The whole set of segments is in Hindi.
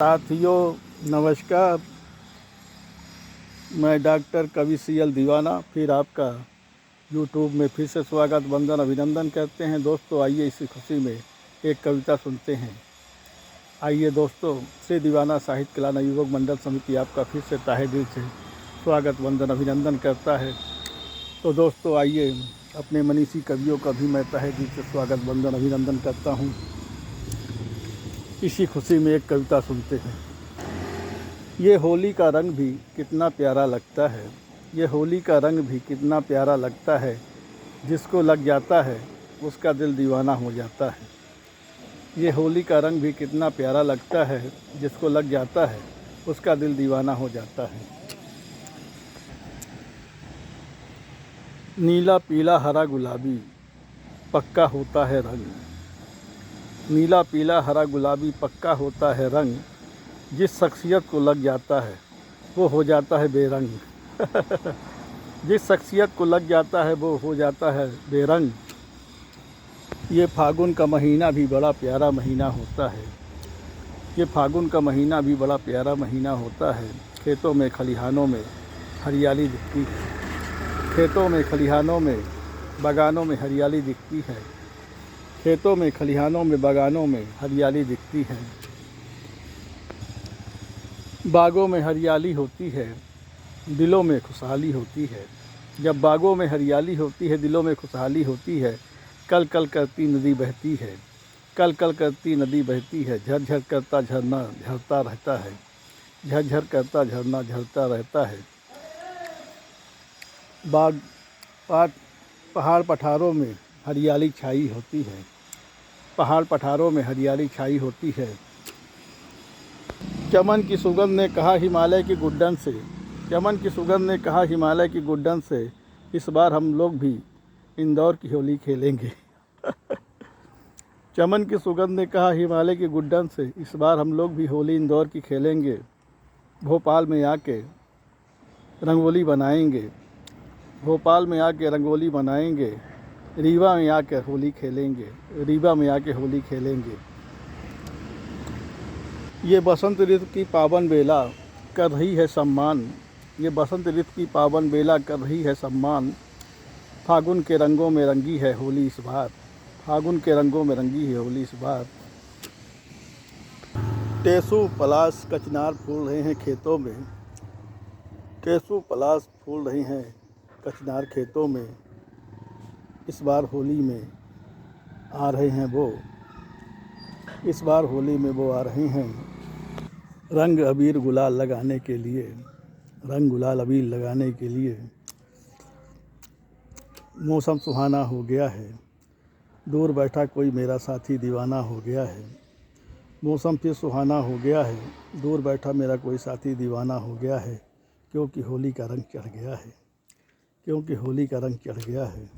साथियों नमस्कार। मैं डॉक्टर कवि सीएल दीवाना फिर आपका यूट्यूब में फिर से स्वागत वंदन अभिनंदन करते हैं। दोस्तों आइए इसी खुशी में एक कविता सुनते हैं। आइए दोस्तों, श्री दीवाना साहित्य कला युवक मंडल समिति आपका फिर से ताहे दिल से स्वागत वंदन अभिनंदन करता है। तो दोस्तों आइए, अपने मनीषी कवियों का भी मैं ताहे दिल से स्वागत वंदन अभिनंदन करता हूँ। इसी खुशी में एक कविता सुनते हैं। ये होली का रंग भी कितना प्यारा लगता है, ये होली का रंग भी कितना प्यारा लगता है, जिसको लग जाता है उसका दिल दीवाना हो जाता है। ये होली का रंग भी कितना प्यारा लगता है, जिसको लग जाता है उसका दिल दीवाना हो जाता है। नीला पीला हरा गुलाबी पक्का होता है रंग, नीला पीला हरा गुलाबी पक्का होता है रंग, जिस शख्सियत को लग जाता है वो हो जाता है बेरंग। जिस शख्सियत को लग जाता है वो हो जाता है बेरंग। ये फागुन का महीना भी बड़ा प्यारा महीना होता है, ये फागुन का महीना भी बड़ा प्यारा महीना होता है। खेतों में खलिहानों में हरियाली दिखती है, खेतों में खलिहानों में बागानों में हरियाली दिखती है, खेतों में खलिहानों में बागानों में हरियाली दिखती है। बागों में हरियाली होती है, दिलों में खुशहाली होती है। जब बागों में हरियाली होती है, दिलों में खुशहाली होती है। कल कल करती नदी बहती है, कल कल करती नदी बहती है। झरझर करता झरना झरता रहता है, झरझर करता झरना झरता रहता है। पहाड़ पठारों में हरियाली छाई होती है, पहाड़ पठारों में हरियाली छाई होती है। चमन की सुगंध ने कहा हिमालय की गुड्डन से, चमन की सुगंध ने कहा हिमालय की गुड्डन से, इस बार हम लोग भी इंदौर की होली खेलेंगे। चमन की सुगंध ने कहा हिमालय की गुड्डन से, इस बार हम लोग भी होली इंदौर की खेलेंगे। भोपाल में आके रंगोली बनाएंगे, भोपाल में आके रंगोली बनाएंगे। रीवा में आकर होली खेलेंगे, रीवा में आके होली खेलेंगे। ये बसंत ऋतु की पावन बेला कर रही है सम्मान, ये बसंत ऋतु की पावन बेला कर रही है सम्मान। फागुन के रंगों में रंगी है होली इस बार, फागुन के रंगों में रंगी है होली इस बार। टेसू पलाश कचनार फूल रहे हैं खेतों में, टेसू पलाश फूल रहे हैं कचनार खेतों में। इस बार होली में आ रहे हैं वो, इस बार होली में वो आ रहे हैं रंग अबीर गुलाल लगाने के लिए, रंग गुलाल अबीर लगाने के लिए। मौसम सुहाना हो गया है, दूर बैठा कोई मेरा साथी दीवाना हो गया है। मौसम फिर सुहाना हो गया है, दूर बैठा मेरा कोई साथी दीवाना हो गया है। क्योंकि होली का रंग चढ़ गया है, क्योंकि होली का रंग चढ़ गया है।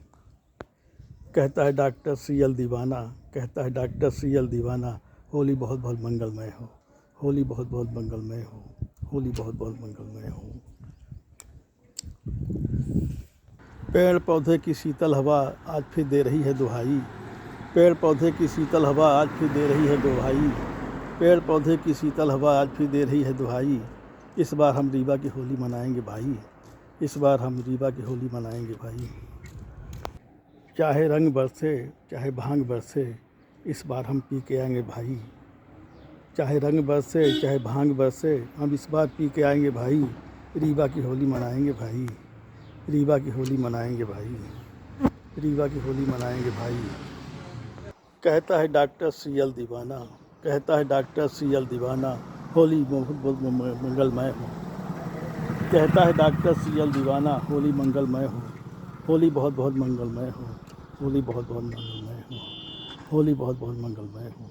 कहता है डॉक्टर सीएल दीवाना, कहता है डॉक्टर सीएल दीवाना, होली बहुत बहुत मंगलमय हो, होली बहुत बहुत मंगलमय हो, होली बहुत बहुत मंगलमय हो। पेड़ पौधे की शीतल हवा आज फिर दे रही है दुहाई, पेड़ पौधे की शीतल हवा आज फिर दे रही है दुहाई, पेड़ पौधे की शीतल हवा आज फिर दे रही है दुहाई। इस बार हम रीवा की होली मनाएंगे भाई, इस बार हम रीवा की होली मनाएंगे भाई। चाहे रंग बरसे चाहे भांग बरसे, इस बार हम पी के आएंगे भाई। चाहे रंग बरसे चाहे भांग बरसे, हम इस बार पी के आएंगे भाई। रीवा की होली मनाएंगे भाई, रीवा की होली मनाएंगे भाई, रीवा की होली मनाएंगे भाई। कहता है डॉक्टर सीएल दीवाना, कहता है डॉक्टर सीएल दीवाना, होली बहुत बहुत मंगलमय हो। कहता है डॉक्टर सीएल दीवाना, होली मंगलमय हो, होली बहुत बहुत मंगलमय हो, होली बहुत बहुत मंगलमय हो, होली बहुत बहुत मंगलमय हो।